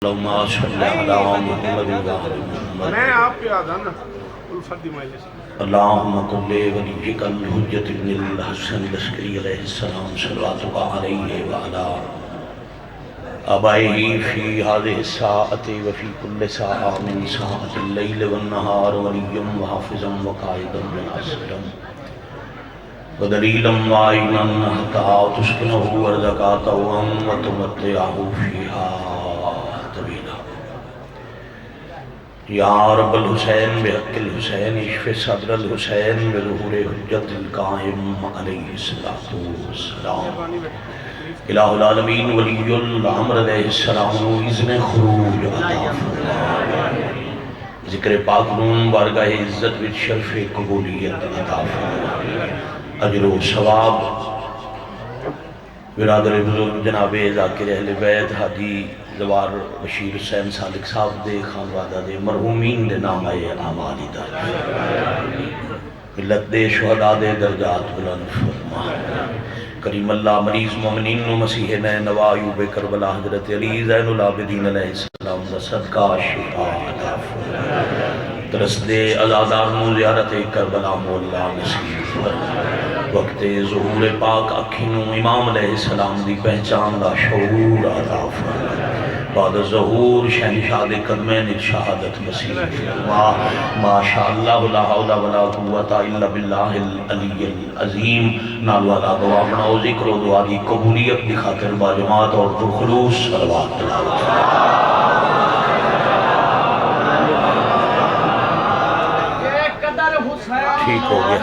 اللہم صلی علی محمد محمد میں آپ کے آدھا نا الفت دی مجلس اللہم قبل ولیجک الحجت ابن الحسن العسکری علیہ السلام صلواتک علیہ وعلا آبائہی فی هذه الساعة وفی کل ساعة من ساعة اللیل والنہار ولیم وحافظا وقائدا وناصرا ودلیلا وعینا حتی تسکنہ ورزقاتا وتمتعہ فیہا یا رب الحسین بحق الحسین اشف صدر الحسین بظہور حجت القائم علیہ السلام الہ العالمین ولی العمر علیہ السلام اذن خروج عطا فرمائے ذکر پاک نون بارگاہ عزت و شرف قبولیت عطا فرمائے اجر و ثواب برادر بزرگ جناب ذاکر اہل بیت حاجی زوار بشیر حسین صادق صاحب دے خانوادہ دے مرحومین دے نام آئے اعمالی دا ملت دے شہداء دے درجات بلند فرما کریم اللہ مریض مومنین و مسیح نینوا ایوب کربلا حضرت علی زین العابدین علیہ السلام دا صدقہ شفا عطا فرما ترس دے ازادار نو زیارت کربلا مولا نصیب فرما وقت ظہور پاک اکھینوں امام علیہ السلام دی پہچان دا شعور عطا فرما بعد ظہور شہنشاہ دے قدمین شہادت نصیب فرما ماشاءاللہ لا حول ولا قوت الا باللہ العلی العظیم نال والا دعا بناؤ ذکر و دعا دی قبولیت دی خاطر با جماعت اور خلوص صلوات تلاوت ٹھیک ہو گیا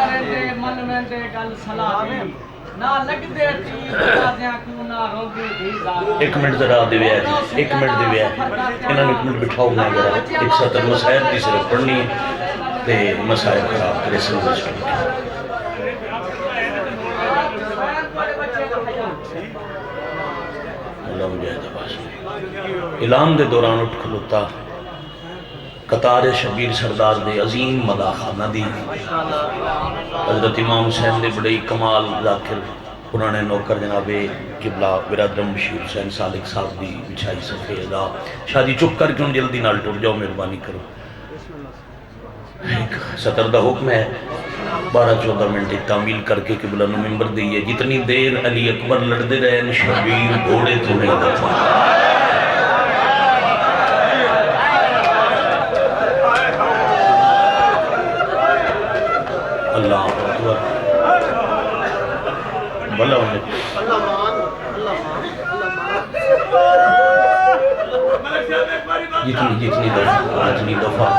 ایک منٹ ذرا دیویا ہے ایک منٹ دیویا ہے انہوں نے ایک منٹ بٹھاؤ میں ذرا ایک سطر مسائل کی صرف پڑھنی ہے تے مسائل خراب کرے سلوش اللہ مجھے دباس اعلان دے دوران اٹھ کھلوتا قطار شبیر سردار دے عظیم مداخانہ دی حضرت امام حسین دے بڑی کمال ذاکر پرانے نوکر جناب قبلہ برادرم بشیر حسین صادق صاحب دی بچھائی سفیدہ شادی چپ کر کیوں جلدی نال ٹور جاؤ مہربانی کرو ایک سطر دا حکم ہے 12-14 منٹ تعمیل کر کے قبلہ نو ممبر دیئے جتنی دیر علی اکبر لڑدے رہے شبیر گھوڑے تو نہیں دیتا اللہ اکبر بھلا ہونے جتنی دفعہ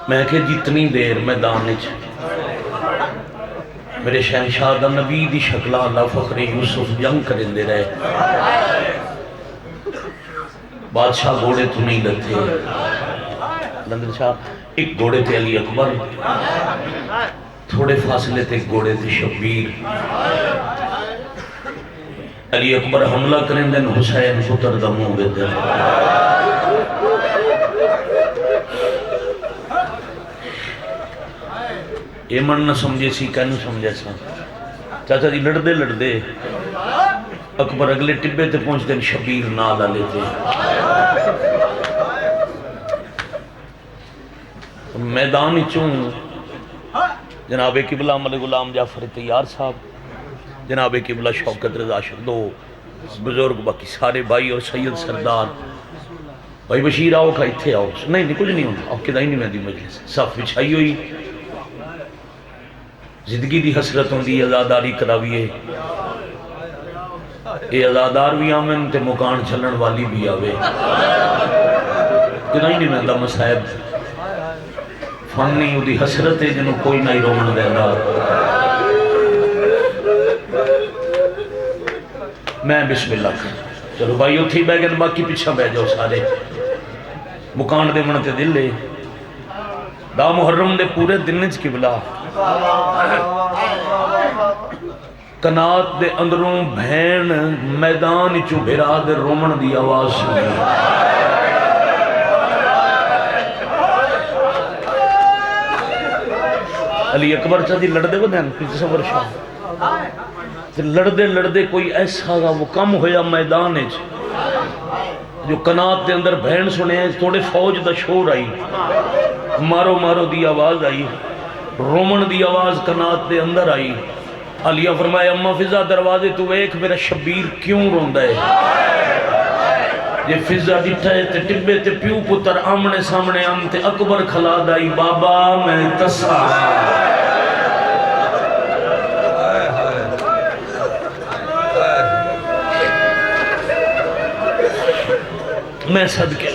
میں کہ جتنی دیر میدان میرے شہنشاہ دا نبی دی شکلہ اللہ فخر یوسف جنگ کرندے رہے بادشاہ گھوڑے تو نہیں لتے لندر شاہ ایک گھوڑے تھے علی اکبر تھوڑے فاصلے تھے گھوڑے تھے شبیر علی اکبر حملہ کریں دن حسین پتر دموں بے دن ایمن نہ سمجھے سی کہنو سمجھے سا چاچا جی لڑ دے اکبر اگلے ٹبے تے پہنچ دن شبیر نالا لیتے میدان چون جناب قبلہ ملک غلام جعفر تیار صاحب جناب قبلہ شوکت رضا شردو بزرگ باقی سارے بھائی اور سید سردار بھائی بشیر آؤ کھا اتھے آؤ نہیں کچھ نہیں ہوتا آپ کے دائی نہیں میں دی مجلس صف بچھائی ہوئی زندگی دی حسرت ہوں دی ازاداری کراویے اے ازادار بھی آمن تے مکان چھلن والی بھی آوے کہ نہیں میں دا مسائب فنی دی حسرت ہے جنہوں کوئی نہیں رومن دے گا میں بسم اللہ کر چلو بھائی اتھی بے گئے باقی پیچھا بے جاؤ سارے مکان دے منتے دل لے دا محرم دے پورے دنچ قبلہ کنات دے اندروں بھین میدان چو بھیرا دے رومن دی آواز سنی علی اکبر چاہ دی لڑ دے بدین پیچھے سور شاہ لڑدے لڑدے کوئی ایسا وہ کم ہویا میدان جو کنات دے اندر بہن سنے ہیں تھوڑے فوج دا شور آئی، مارو مارو دی آواز آئی، رومن دی آواز کنات دے اندر آئی۔ علیہ فرمایا اماں فضا دروازے تو ایک میرا شبیر کیوں روندہ ہے؟ یہ فضا ڈٹھا ہے تے ٹبے تے پیو پتر آمنے سامنے آم تے اکبر کھلا دائی بابا میں تسا میں صدقے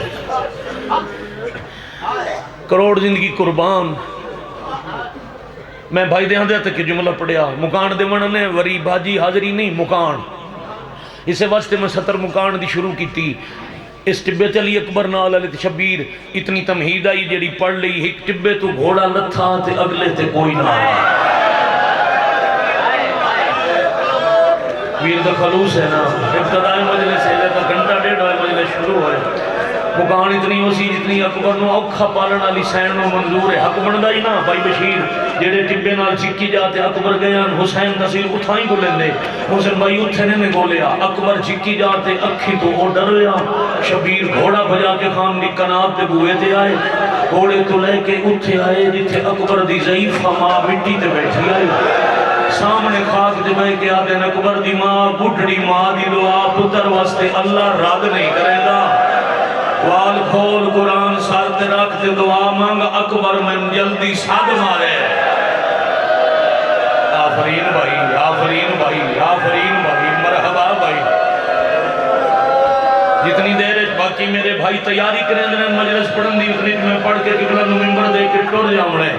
کروڑ زندگی قربان۔ میں بھائی دے ہاں تک جملہ پڑھیا مکان دے نے وری بھاجی حاضری نہیں مکان، اسے واسطے میں 70 مکان دی شروع کی تھی۔ اس ٹبے چلی اکبر نال علی شبیر اتنی تمہید آئی جیڑی پڑھ لئی ایک ٹبے تو گھوڑا لتھا تے اگلے تے کوئی نہ آیا۔ ویر دا خلوص ہے نا، ابتدائی مجلس ہے تو گھنٹہ ڈیڑھ ہوئے مجلس شروع ہوئے۔ مکان اتنی ہو سی جتنی اکبر نو اوکھا پالن علی سین نو منظور ہے۔ حق بندہ ہی نا بھائی بشیر جیڑے ٹبے نال چکی جاتے اکبر گیان حسین تصیر اتھائیں کو لیندے حسین بھائی اتھنے نے گولیا اکبر چکی جاتے اکھی تو او ڈر رہا۔ شبیر گھوڑا بجا کے خان دی کناب تے بوئے تے آئے، گھوڑے تو لے کے اتھے آئے جتھے اکبر دی ضعیفہ ماں مٹی تے بیٹھی آئے۔ سامنے خاک دے بے کے آدھے اکبر دی ماں بڑھڑی ماں دی دعا پتر واسطے اللہ رد نہیں کرے گا۔ وال کھول قرآن سار تے رکھ تے دعا مانگ اکبر میں جلدی ساد مارے۔ آفرین بھائی آفرین بھائی آفرین بھائی مرحبا بھائی۔ جتنی دیر باقی میرے بھائی تیاری کریں دنے مجلس پڑھن دی اتنی میں پڑھ کے قبلہ نو ممبر دے کے ٹور جامڑے۔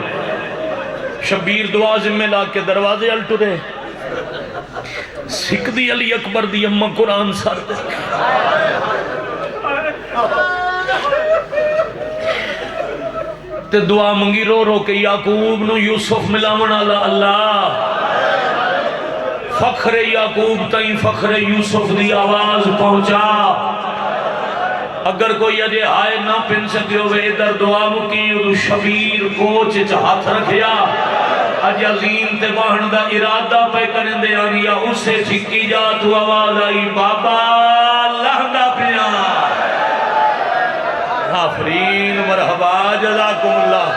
شبیر دعا ذمہ لا کے دروازے الٹرے سکھ دی علی اکبر دی امہ قرآن سار دے تے دعا منگی رو رو کہ یعقوب نو یوسف ملاون اللہ فخر یعقوب تائیں فخر یوسف دی آواز پہنچا۔ اگر کوئی اجے آئے نہ پن سکے ہوئے ادھر دعا مکی ادھو شبیر کوچ ہاتھ رکھیا اج عظیم تے باہن دا ارادہ پہ کرن دے آنیا اسے چھکی جا تو آواز آئی بابا لہنگا پیا۔ آفرین مرحبا جزاکم اللہ۔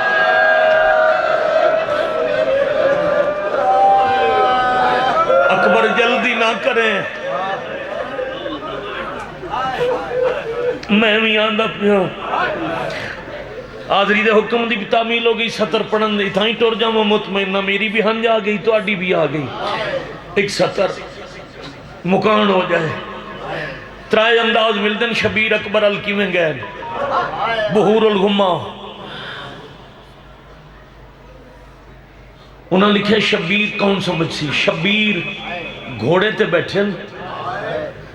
اکبر جلدی نہ کریں میں بھی آندہ پیا آدری دے حکم دی تعمیل ہو گئی 70 پڑھن دے تھائیں ٹور جاؤں مطمئنہ میری بھی ہنج آ گئی تو آڈی بھی آ گئی ایک 70 مکان ہو جائے ترائے انداز ملدن شبیر اکبر الکی میں گئے بہور الغمہ انہوں نے لکھے شبیر کون سمجھ سی شبیر گھوڑے تے بیٹھے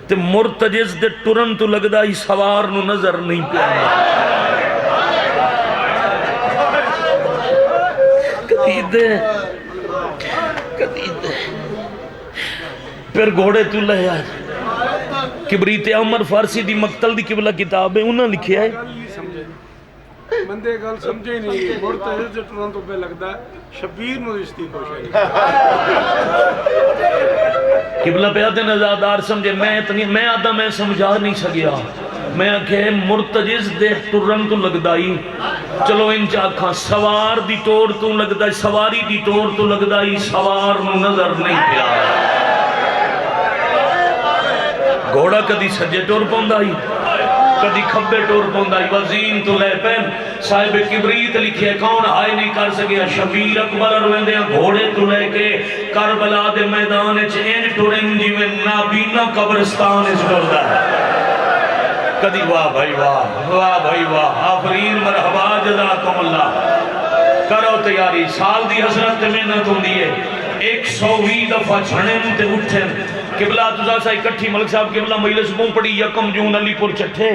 تے مرتجز دے ٹرن تو لگدا ہی سوار نو نظر نہیں پیا کدیدے پھر گھوڑے تو لے آئے کبریت عمر فارسی دی مقتل دی قبلہ کتاب ہے انہوں نے لکھیا ہے بندے گل سمجھے نہیں مرتجز دے ٹرن تو پہ لگدا ہے شبیر نو رشتی خوش ہے قبلہ پہ آتے نزادار سمجھے میں آدھا میں سمجھا نہیں سکیا میں کہ مرتجز دے ٹرن تو لگدائی چلو ان چاکھاں سوار دی ٹور تو لگدائی سواری دی ٹور تو لگدائی سوار نو نظر نہیں پیا گھوڑا کدی سجے ٹور پوندائی کدی کھبے ٹور پوندائی وزین تو لے پین صاحب کبریت لکھے کون آئے نہیں کر سکیا شبیر اکبر روین دیا گھوڑے تو لے کے کربلا دے میدان چینج ٹورن جی میں نابینا قبرستان اس ڈردا ہے کدی واہ بھائی واہ بھائی واہ آفرین مرحبا جزاکم اللہ کرو تیاری سال دی حضرت محنت ہوں دیئے 120 دفعہ چھڑیں تے اٹھیں قبلہ تجھا سا اکٹھی ملک صاحب قبلہ مجلس بوں پڑی یکم جون علی پور چٹھے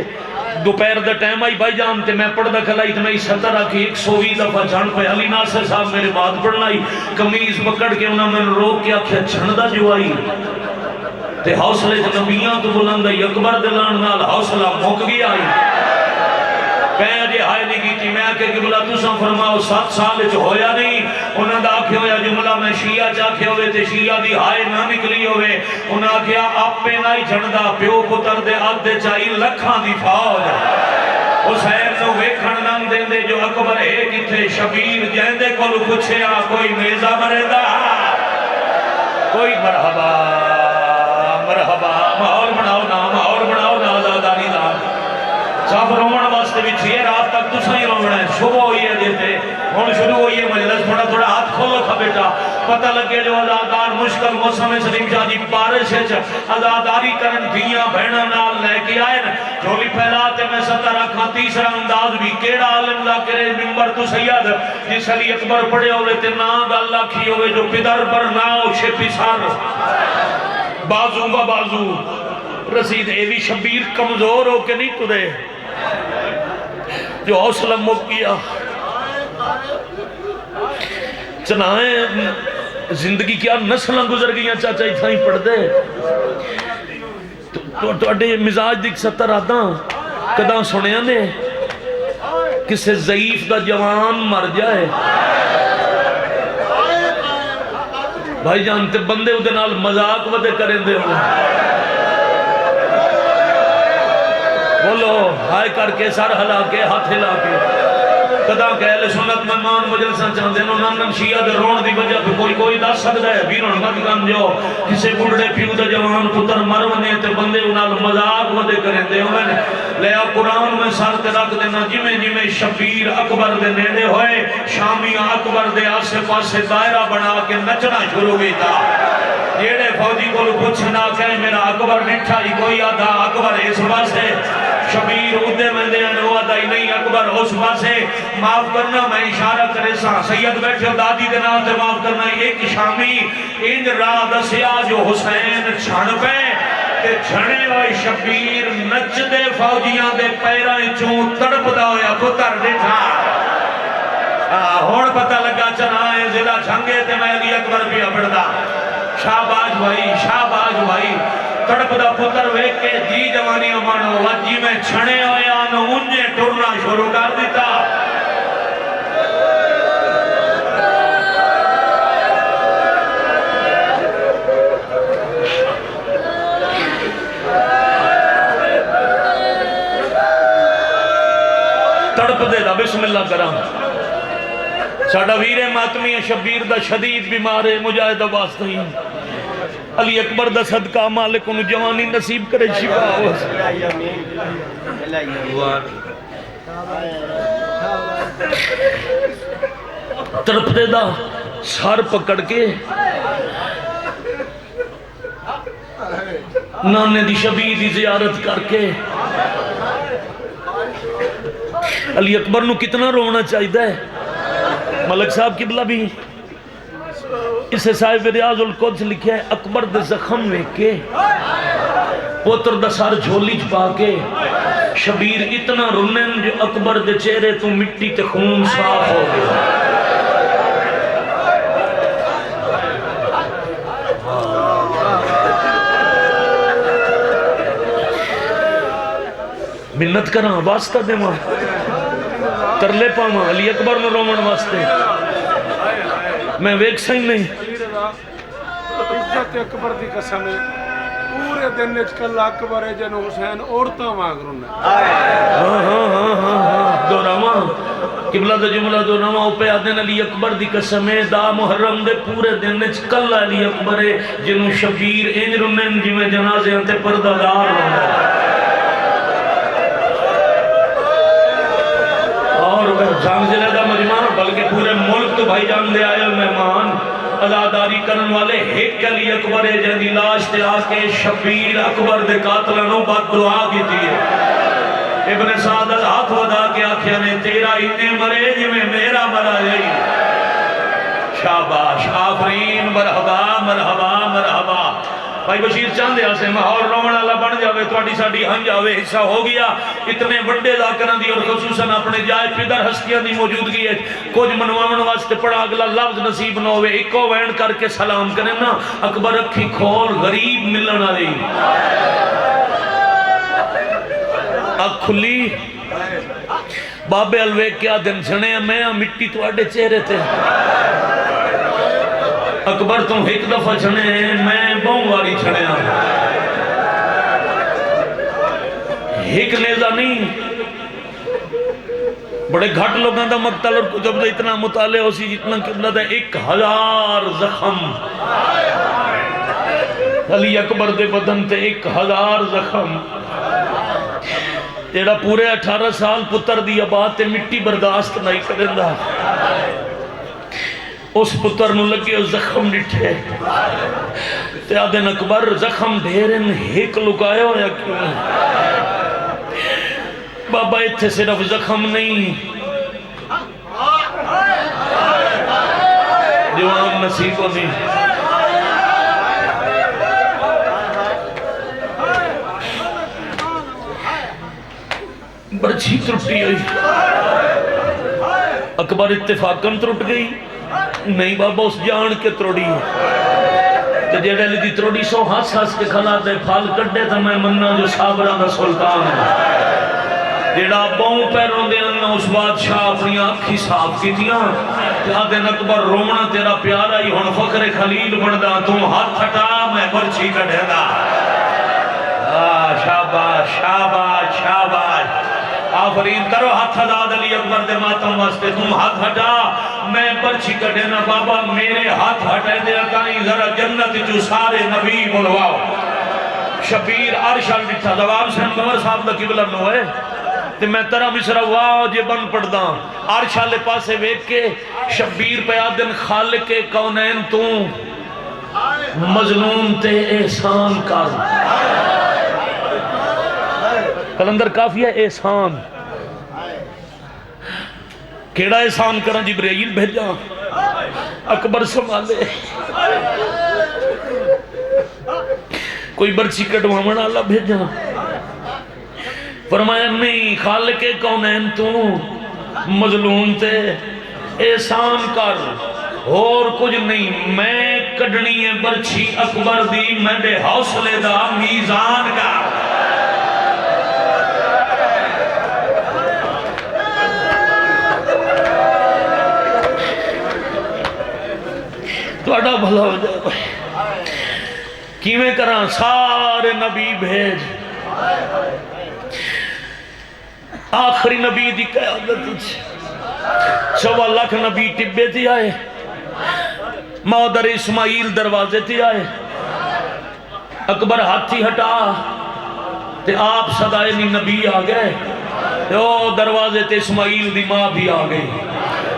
دوپہر دا ٹائم آئی بھائی جانتے میں پڑھ دا کھلائی تو میں 70 آکھی 120 دفعہ چھڑ پہ علی ناصر صاحب میرے بات پڑھنا آئی کمیز پکڑ کے انہوں نے روک کے آکھیا چھڑ دا جو آئی تے حوصلے نبیاں تو بلند آئی اکبر دلان نال حوصلہ موک گیا آئی کہیں جی ہائے نہیں کی تھی میں کہ قبلہ تساں فرماؤ 7 سال جو ہویا نہیں انہاں دا آکھے ہویا جملہ میں شیعہ چاکھے ہوئے تے شیعہ دی ہائے نہ نکلی ہوئے انہاں کیا آپ پہ نہ ہی جھنڈا پیو پتر دے آدھے چاہی لکھاں دی فوج حسین نو ویکھن نام دیں دے جو اکبر ہے کتھے شبیر جہندے کول پوچھے آ کوئی نیزہ مرے دا کوئی مرحبا مرحبا ماحول بناؤ نا آزاداری دا سب رومن واسطے بھی چھے رات تک تو سہی رومن ہے صبح ہوئی ہے دیتے ہون شروع ہوئی ہے مجلس تھوڑا ہاتھ کھولو کھا بیٹا پتہ لگے جو آزادار مشکل موسم سلیم شاہ جی بارش ہے آزاداری کرن دیاں بہنہ نال لے کے آئے جھولی پھیلاتے میں 17 رکھا تیسرا انداز بھی کیڑا عالم ذاکر ممبر تو سید جس علی اکبر پڑے ہوئے تے ناگ اللہ کی ہوئے جو پدر پر ناؤ شپی سار بازو با بازو رسید ایوی شبیر کمزور ہو کے نہیں ترے جو حوصلہ مکیا چنائیں زندگی کیا نسلیں گزر گئیاں چاچا ہی تھائیں پڑھ دے تو اڈے مزاج دیکھ 70 آدھاں کداں سنیاں نے کسے ضعیف دا جوان مر جائے بھائی جانتے بندے اُدھے نال مذاق ودے کریں دے ہوں بولو ہائے کر کے سر ہلا کے ہاتھ ہلا کے قدا کہ اہل سنت مہمان مجلساں چاہتے ہیں نام شیعہ دے رون دی وجہ پہ کوئی دس سکتا ہے بیرون مت گن جو کسے بڑھڑے پیو دے جوان پتر مروانے تے بندے انال مذاق ودے کریں دے ہوئے لیا قرآن میں سر تے رکھ دینا جمیں شبیر اکبر دے نیڑے ہوئے شامیہ اکبر دے آسے پاسے دائرہ بنا کے نچنا شروع بھی تھا جیڑے فوجی کو پوچھنا کہ میرا اکبر نٹھا ہی کوئی آدھا اکبر اس پاسے شبیر ادھے میں دے انوادہ ہی نہیں اکبر اس پاسے معاف کرنا میں اشارہ کرے سا سید بیٹھے دادی دے نام تے معاف کرنا ایک شامی ان راہ دسیا جو حسین چھڑ پہ تے چھڑے ہوئے شبیر نچ دے فوجیاں دے پیرائیں چون تڑپ دا ہویا پتر ڈٹھا ہون پتہ لگا چنائے ضلع جھنگے تے میں علی اکبر بھی اپڑدا شاباش بھائی تڑپ دا پتر ویک کے جی جوانی امانو وجی میں چھڑے ہوئے آنو انجے ٹرنا شروع کر دیتا تڑپ دے دا بسم اللہ کرام ساڑھا ویر ماتمی شبیر دا شدید بیمار ہے مجاہدہ واسطہ ہی علی اکبر دا صدقہ مالک انہوں جوانی نصیب کرے شفا ہو تڑپ دے دا سار پکڑ کے نانے دی شبیر دی زیارت کر کے علی اکبر نو کتنا رونا چاہیدہ ہے ملک صاحب قبلہ بھی اسے صاحب ریاض القدس لکھیا ہے اکبر دے زخم میں کے پوتر دا سار جھولی چھپا کے شبیر اتنا رنن جو اکبر دے چہرے تو مٹی تے خون صاف ہو گیا منت کرنا واسطہ دے ماں ترلے پاما علی اکبر نے رومن واسطے میں ویک سہی نہیں عزت اکبر دی قسم ہے پورے دن اچکل اکبر ہے جنو حسین عورتاں مانگ رہنا دو راما قبلہ دا جملہ دو راما اوپے آدھن علی اکبر دی قسم ہے دا محرم دے پورے دن اچکل علی اکبر ہے جنو شبیر انج رنن جی میں جنازے انتے پردگار رہنا جان ضلع دا مجمع بلکہ پورے ملک تو بھائی جان دے آئے مہمان عزاداری کرن والے ایک علی اکبر ہے جہاں دی لاش تے آکے شبیر اکبر دے قاتلانوں بات دعا کی تھی ابن سعد ہاتھ ودا کے آکھیا نے تیرا اتنے مرے جی میں میرا مرا جائی شاباش آفرین مرحبا مرحبا مرحبا بھائی بشیر چاندے آسے ماحول رومن اللہ بن جاوے تو اڈی ساڑی ہن جاوے حصہ ہو گیا اتنے وڈے ذاکران دی اور خصوصاً اپنے جائے پدر ہستیاں دی موجودگی ہے کچھ منوامن واسطے پڑھا اگلا لفظ نصیب نہ ہوئے ایکو وینڈ کر کے سلام کریں نا اکبر اکھی کھول غریب ملنا رہی اکھ کھلی بابے الوے کیا دن چھنے میں مٹی تو اڈے چہرے تھے اکبر تم ایک دفعہ چھنے میں بہوں واری چھنے ایک نیزہ نہیں بڑے گھٹ لوگاں دا مقتل اور جب اتنا مطالعہ ہو سی جتنا قبلہ دا 1000 زخم علی اکبر دے بدن تے 1000 زخم تیڑا پورے 18 سال پتر دی آباد تے مٹی برداشت نہیں کرندہ اس پتر نو لگے زخم ڈٹھے تے آدھن اکبر زخم ڈھیرن ایک لکایا ہویا کیوں بابا اتھے صرف زخم نہیں جوان نصیب نہیں برچھی ترٹی ہوئی اکبر اتفاقاً ترٹ گئی نہیں بابا اس جان کے تروڑی تو جیڑے لی دی تروڑی سو ہاس ہاس کے کھلا دے پھال کٹے تھا میں مننا جو صابران دا سلطان ہے جیڑا باؤں پیروں دے انہا اس بادشاہ اپنی آنکھی صاف کی تیاں جہاں دن اکبر رومنا تیرا پیارا ہی ہون فخر خلیل بڑھدا تم ہاتھ ہٹا میں برچھی کٹھے دا شاباش شاباش شاباش آفرین کرو ہاتھ ہزاد علی اکبر دے ماتم واسطے تم ہاتھ ہٹا میں برچھی کٹھے نا بابا میرے ہاتھ ہٹے دے اکائیں ذرا جنت جو سارے نبی بلواؤ شبیر عرشان ڈٹھا دواب سے ہم صاحب دا قبلہ نو ہے تے میں ترہ مصرہ واہ جے بن پڑھ دا عرشان لے پاسے ویک کے شبیر پہ آدن خالق کونین تو مظلوم تے احسان کر کلندر کافی ہے احسان کیڑا احسان کرن جبرائیل بھیجا اکبر سنبھالے کوئی برچی کٹوامن اللہ بھیجا فرمایا نہیں خالق کونین تو مظلوم تے احسان کر اور کچھ نہیں میں کڈنی ہے برچی اکبر دی میرے حوصلے دا میزان کا توڑا بھلا ہو جائے کیویں کران سارے نبی بھیج آخری نبی دی قیادت 1.25 لاکھ نبی ٹبے تھی آئے مادر اسماعیل دروازے تھی آئے اکبر ہاتھی ہٹا تے آپ صدائے نبی آ گئے او دروازے تے اسماعیل دی ماں بھی آ گئی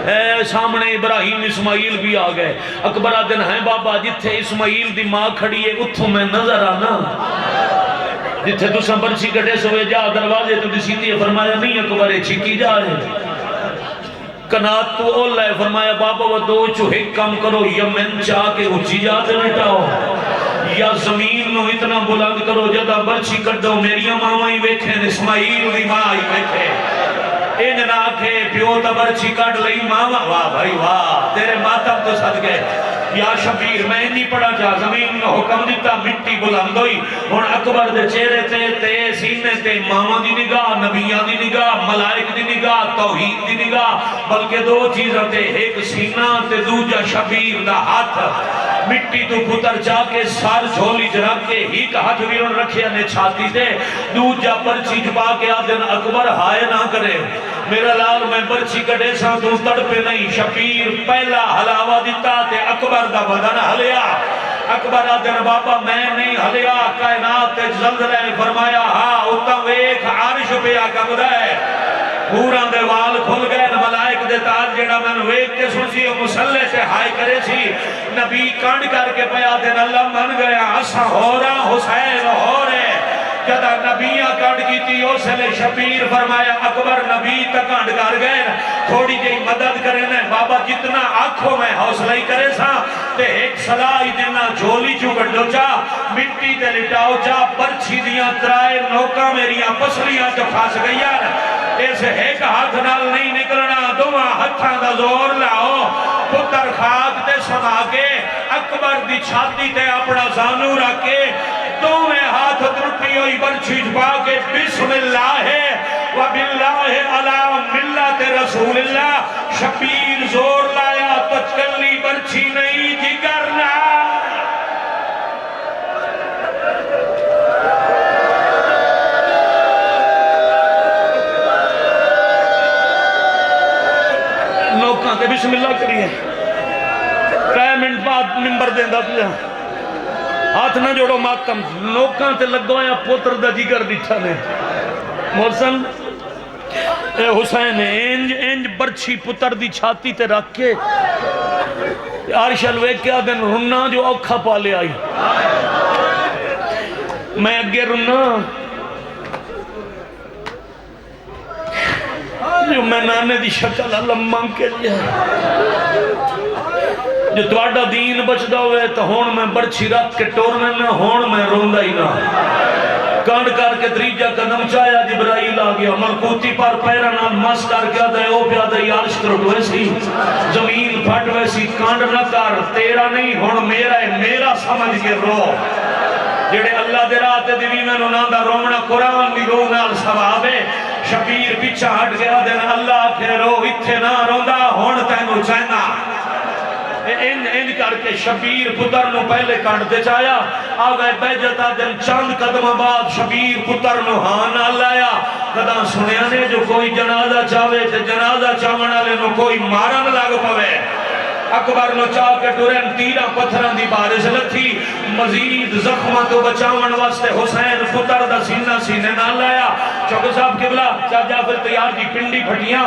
اے سامنے ابراہیم اسماعیل بھی آ گئے اکبر آدن ہیں بابا جتھے اسماعیل دی ماں کھڑی ہے اتھوں میں نظر آنا جتھے تو سنبرچی کٹے سوئے جا دروازے تو دسی دیئے فرمایا نہیں اکبر چھکی جا رہے کنات تو اولا ہے فرمایا بابا وہ دو چوہے کم کرو یمن چاہ کے اچھی جاتے نٹاؤ یا زمین نو اتنا بلند کرو جدا برچی کٹ دو میری ماں ہی ویکھیں اسماعیل دی ماں ہی ویکھیں ان ناکھے پیو تبرچی کٹ لئی ماما واہ بھائی واہ تیرے ماتم تو صد گئے یا شبیر میں نہیں پڑا جا زمین نے حکم دیتا مٹی بلند ہوئی اور اکبر دے چہرے تے سینے تے ماما دی نگاہ نبیان دی نگاہ ملائک دی نگاہ توحید دی نگاہ بلکہ دو چیزیں تے ایک سینہ تے دوجہ شبیر دا ہاتھ مٹی تو پتر جا کے سار جھولی جرا کے ہی کا ہاتھ ویرون رکھے نے چھاتی تے دوجہ پرچی جبا کے آدھن اکبر ہائے نہ کرے میرا لال میں برچی کٹے ساں تو تڑپے نہیں شبیر پہلا حلاوہ دیتا تے اکبر دا بدن ہلیا اکبر آدھن بابا میں نہیں ہلیا کائنات تے زلزلہ فرمایا ہاں اتا ویک عارش پہ آکا بدائے پوران دے وال کھل گئے ملائک دے تاج جڑا میں ویک کے سنسی مسلح سے ہائی کرے سی نبی کانڈ کر کے پیا دن اللہ من گیا اسا ہو رہا حسین ہو رہے جدا نبیاں کانڈ کی تھی اسے لے شبیر فرمایا اکبر نبی تک کانڈ کر گئے تھوڑی جی مدد کرنے بابا جتنا آنکھوں میں حوصلہ ہی کرے سا تے ایک صلاحی دینا جھولی چوکٹ دو چا مٹی تے لٹاؤ چا پرچھی دیاں ترائے نوکا میریاں پسلیاں جو پھاس گئی یار ایسے ایک ہاتھ نال نہیں نکلنا دو ہتھاں دا زور لاؤ پتر خاک تے سما کے اکبر دی چھاتی تے اپنا زانو رکھے دو میں ہاتھ ترٹی ہوئی برچھی جھپا کے بسم اللہ ہے وباللہ علی ملت رسول اللہ. شبیر زور لایا تو چلی برچھی نہیں جگر لا. لوکاں تے بسم اللہ کریے. 3 منٹ بعد ممبر دیندہ پیا. ہاتھ نہ جوڑو ماتم. لوکاں تے لگویا پوتر دا جگر ڈٹھا نے. محسن اے حسین انج برچھی پتر دی چھاتی تے رکھ کے عرشل وے کیا دن رنا جو اوکھا پالے آئی. میں اگے رنا جو میں نانے دی شکل علم مانگ کے لیا. جو تواڈا دین بچدا ہوئے تو ہون میں برچھی رکھ کے ٹورنے میں ہون میں روندہ ہی نہ. کانڈ کر کے دریجہ قدم چایا جبرائیل آ گیا. ملکوتی پر پیرانال مس کر کے آدھے او پیادہ عرش کرو ویسی زمین پھٹ ویسی. کانڈ نہ کر تیرا نہیں ہون میرا ہے. میرا سمجھ کے رو. جڑے اللہ دے راہ تے دیوی میں ناندہ رومنا قرآن دی رو نال ثواب ہے. شبیر پیچھا ہٹ گیا دن اللہ کے رو اتھے نہ روندہ ہون تینو چاہنا. ان کر کے شبیر پتر نو پہلے کانڈ دے چایا. آگئے بیجتا دن چند قدم بعد شبیر پتر نو ہاں نہ لایا. قدم سنیا نے جو کوئی جنازہ چاہوے تے جنازہ چاہونا لے نو کوئی مارن لگ پوے. اکبر نو چاہ کے ٹورین تیرہ پتھران دی بارش لتھی. مزید زخمہ تو بچاون واسطے حسین پتر دا سینہ سینے نہ لایا. چوکو صاحب قبلہ چاہ جعفر تیار دی پنڈی پھٹیاں.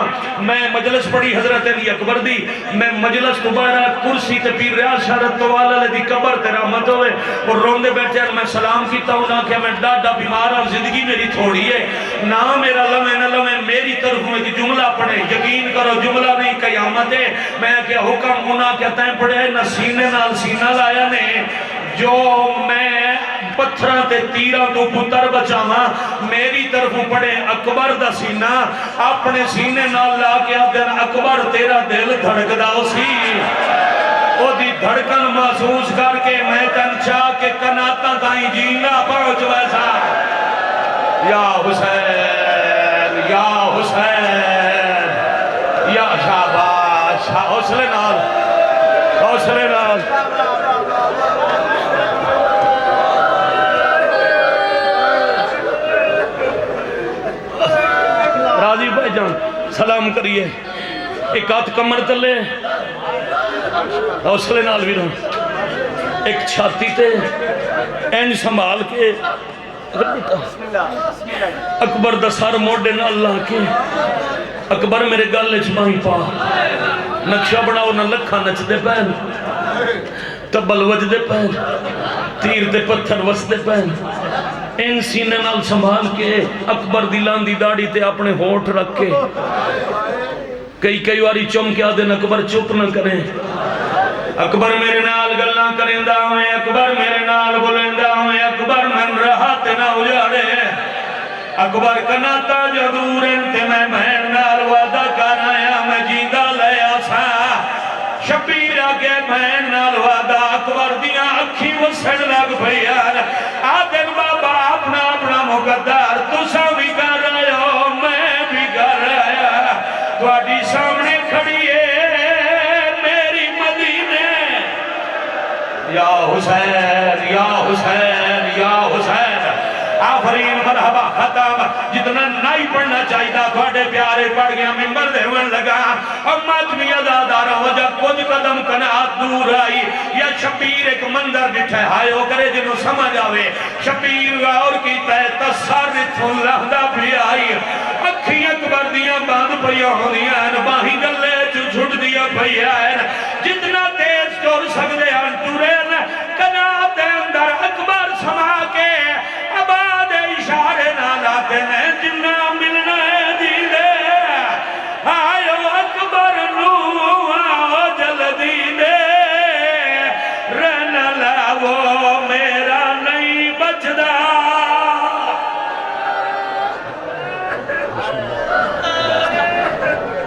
میں مجلس پڑھی حضرت علی اکبر دی. میں مجلس دوبارہ کرسی تے پیر ریاض شہرت توالہ لے دی قبر تے رحمت ہوئے. اور روندے بیٹھے ہیں. میں سلام کیتا ہوں نہ کہ میں ڈاڈا بیمار ہوں زندگی میری تھوڑی ہے. نہ میرا لمحے نہ لمحے میری طرف میں ایک جملہ پڑھے. یقین کرو جملہ نہیں قیامت ہے. میں کہ حکم ہونا کہتا ہے پڑھے نہ سینے نال سینہ لایا نے. جو میں پتھران تے تیرہ تو پتر بچاما میری طرف پڑے اکبر دا سینہ اپنے سینے نال لا کے دن اکبر تیرا دل دھڑک داؤ سی. او دی دھڑکن محسوس کر کے میں تن چاہ کے کناتا تائیں جینا پہنچ ویسا. یا حسین یا حسین یا شاباش. حوصلے نال حوصلے نال. راضی بھائی جان سلام کریے. ایک ہاتھ کمر تلے حوصلے نال بھی رہا. ایک چھاتی تے اینج سنبھال کے اکبر دا سر موڑے نہ اللہ کے. اکبر میرے گل چمائی پا. نقشہ بناؤ نہ لکھا نچ دے پہن تبل وج دے پہن تیر دے پتھر وس دے پہن. ان سینے نال سنبھال کے اکبر دلان دی داڑی تے اپنے ہوٹ رکھ کے کئی واری چم کے آدھن اکبر چپ نہ کریں. اکبر میرے نال گلنا کریں دا ہوئے. اکبر میرے نال بولیں دا ہوئے. اکبر من رہا تے نہ اجاڑے. اکبر کناتا جو دور انتے میں نال وعدہ کر آیا میں جیندہ لیا سا. شبیر آگے میں نال وعدہ اکبر دیاں اکھی وسن لگ بھئیار. آدن بابا اپنا اپنا مقدر تسا بھی کر رہے ہو میں بھی کر رہا. تواڈی سامنے کھڑی ہے میری مدینے. یا حسین یا حسین یا حسین. آفرین مرحبا ختم. جتنا نہیں پڑھنا چاہیے تھوڑے پیارے پڑھ گیا ممبر دیون لگا. امت میں ازادارہ ہو جب کچھ قدم کنات دور آئی. یا شبیر ایک منظر بٹھے ہائے ہو کرے جنہوں سمجھ آوے. شبیر غور کی تحت سارت اللہ دا بھی آئی. اکھی اکبر دیاں باندھ پڑیا ہو دیاں باہی گلے چھٹ دیا پڑیا ہے. جتنا تیز چور سکتے ہیں ٹورین کنات اندر اکبر سما کے آباد اشارے نہ لاتے ہیں جنہ ملنا ہے دیدے. آئیو اکبر نو آؤ جلدی دے رہنا لاؤ میرا نہیں بچدا.